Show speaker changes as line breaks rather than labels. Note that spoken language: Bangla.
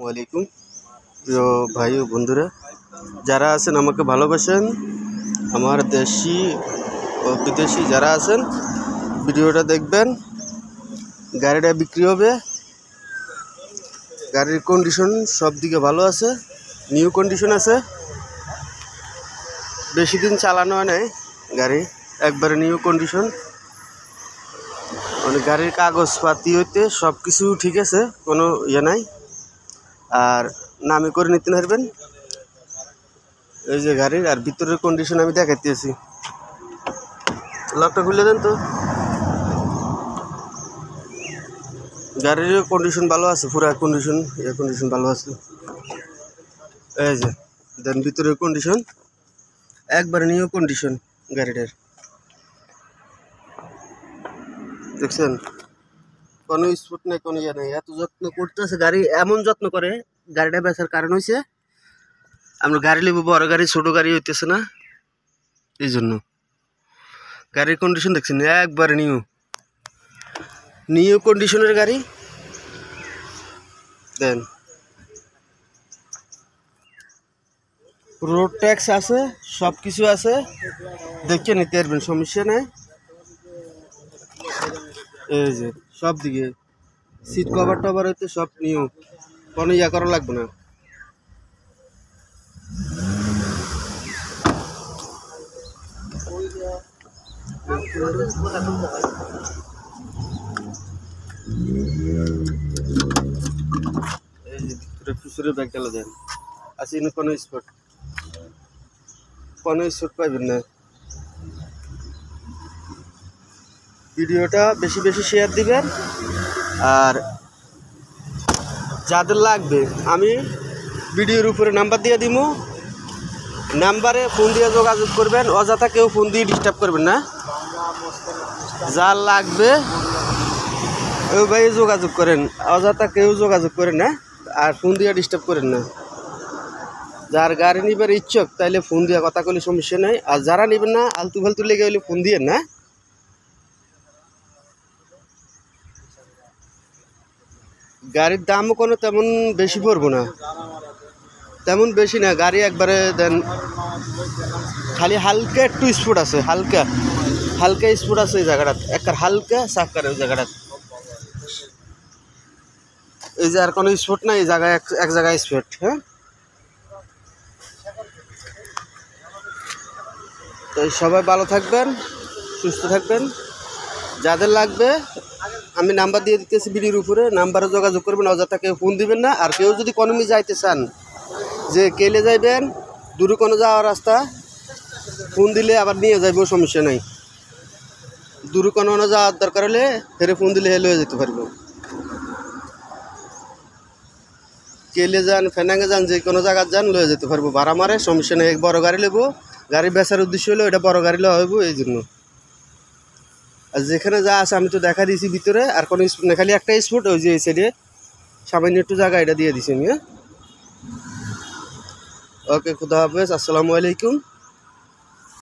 ওয়ালাইকুম প্রিয় ভাই ও বন্ধুরা যারা আছেন আমাকে ভালোবাসেন, আমার দেশি ও বিদেশি যারা আছেন ভিডিওটা দেখবেন। গাড়িটা বিক্রি হবে, গাড়ির কন্ডিশন সব দিকে ভালো আছে, নিউ কন্ডিশন আছে, বেশি দিন চালানো হয় নাই গাড়ি, একবারে নিউ কন্ডিশন। মানে গাড়ির কাগজপাতি হইতে সব কিছু ঠিক আছে, কোনো ইয়ে নাই। আর নামে করে নিতে পারবেন। এই যে গাড়ির আর ভিতরের কন্ডিশন আমি দেখাইতেছি, লকটা খুলে দেন তো। গাড়ির কন্ডিশন ভালো আছে, পুরো কন্ডিশন ভালো আছে। এই যে দেন ভিতরের কন্ডিশন একবারে নিউ কন্ডিশন গাড়িটার, দেখছেন? কোনো স্পট নেই, কোনো ইয়ে নেই। এত যত্ন করতেছে গাড়ি, এমন যত্ন করে। গাড়িটা বেচার কারণ হয়েছে আমরা গাড়ি নেবো, বড় গাড়ি ছোট গাড়ি হইতেছে না, এই জন্য। গাড়ির কন্ডিশন দেখছেন একবারে নিউ কন্ডিশনের গাড়ি। দেন রোড ট্যাক্স আছে, সব কিছু আছে, দেখে নিতে পারবেন, সমস্যা নেই। এই যে সব দিকে সিট কভার টভার হইতে সব নিউ, কোনো ইয়া করা লাগবে না। এই যে পিছনের ব্যাগ গেলে দেন আছে, কোনো স্পট পাইবেন না। ভিডিওটা বেশি বেশি শেয়ার দিবেন। আর যাদের লাগবে আমি ভিডিওর উপরে নাম্বার দিয়ে দিব, নাম্বারে ফোন দিয়ে যোগাযোগ করবেন। অযথা কেউ ফোন দিয়ে ডিস্টার্ব করবেন না। যার লাগবে ওই ভাই যোগাযোগ করেন, অযথা কেউ যোগাযোগ করেন না, আর ফোন দিয়ে ডিস্টার্ব করেন না। যার গাড়ি নিবার ইচ্ছুক তাইলে ফোন দিয়ে কথা করলে সমস্যা নেই, আর যারা নেবেন না আলতু ফালতু লেগে হইলে ফোন দিয়ে না। গাড়ির দামও কোনো তেমন বেশি পড়বো না, তেমন বেশি না। গাড়ি একবারে দেন, খালি হালকা একটু স্পোর্ট আছে, হালকা স্পোর্ট আছে এই জায়গাটা, একবার হালকা সাফকার ওই জায়গাটা। এই যে আর কোনো স্পোর্ট না, এই জায়গায় এক জায়গায় স্পোর্ট। হ্যাঁ, তো সবাই ভালো থাকবেন, সুস্থ থাকবেন। যাদের লাগবে আমি নাম্বার দিয়ে দিতেছি ভিডিওর উপরে, নাম্বারে যোগাযোগ করবেন। অযথা কেউ ফোন দিবেন না। আর কেউ যদি কোনোমি যাইতে চান, যে কেলে যাইবেন, দূরে কোনো যাওয়ার রাস্তা, ফোন দিলে আবার নিয়ে যাইবো, সমস্যা নাই। দূরে কোনো যাওয়ার দরকার হলে ফেরে ফোন দিলে লয়ে যেতে পারবো। কেলে যান, ফেনাঙ্গে যান, যে কোনো জায়গায় যান লয়ে যেতে পারবো, ভাড়া মারে, সমস্যা নেই। বড় গাড়ি নেবো, গাড়ি বেচার উদ্দেশ্য হলো এটা বড় গাড়ি লওয়া হইব, এই জন্য। আর যেখানে যা আছে আমি তো দেখা দিয়েছি ভিতরে, আর কোনো স্পট না, খালি একটা স্পট ওই যে এই সাইডে সামান্য একটু জায়গা, এটা দিয়ে দিছি আমি। ওকে, খুদা হাফেজ, আসসালামু আলাইকুম।